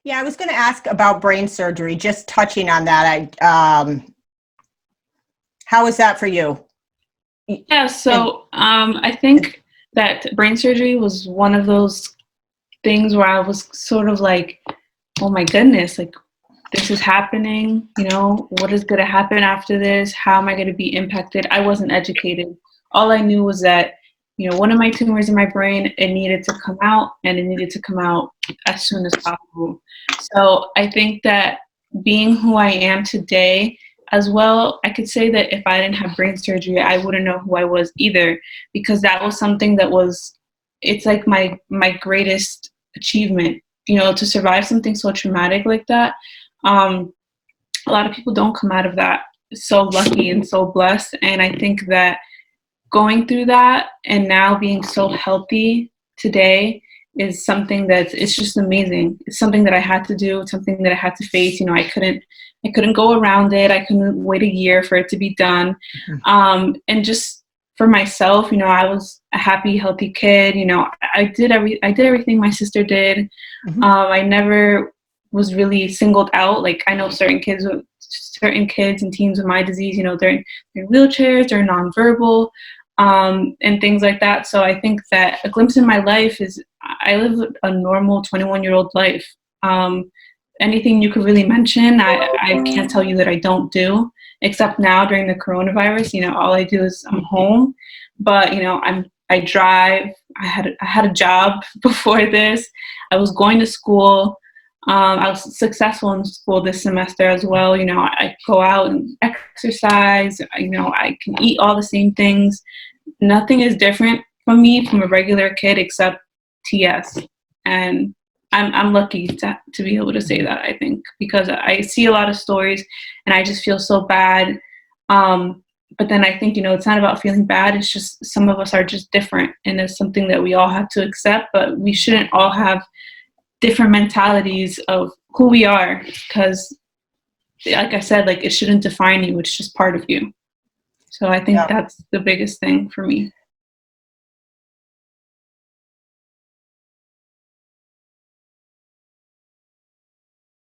Yeah, I was going to ask about brain surgery, just touching on that. How is that for you? Yeah, so I think that brain surgery was one of those things where I was sort of like, oh my goodness, like this is happening, what is going to happen after this? How am I going to be impacted? I wasn't educated. All I knew was that, one of my tumors in my brain, it needed to come out, and it needed to come out as soon as possible. So I think that being who I am today, as well, I could say that if I didn't have brain surgery, I wouldn't know who I was either, because that was something that it's like my greatest achievement, to survive something so traumatic like that. A lot of people don't come out of that so lucky and so blessed. And I think that going through that and now being so healthy today is something it's just amazing. It's something that I had to do. It's something that I had to face. I couldn't go around it. I couldn't wait a year for it to be done. And just for myself, I was a happy, healthy kid. I did everything my sister did. I never was really singled out. Like, I know certain kids and teens with my disease, they're in wheelchairs, they're nonverbal, and things like that. So I think that a glimpse in my life is I live a normal 21-year-old life. Anything you could really mention, I can't tell you that I don't do, except now during the coronavirus. All I do is I'm home, but I drive. I had a job before this. I was going to school. I was successful in school this semester as well. I go out and exercise. I can eat all the same things. Nothing is different from me from a regular kid except TS. And I'm lucky to be able to say that, I think, because I see a lot of stories and I just feel so bad. But then I think, it's not about feeling bad. It's just some of us are just different, and it's something that we all have to accept, but we shouldn't all have different mentalities of who we are, because like I said, like, it shouldn't define you. It's just part of you. So I think that's the biggest thing for me.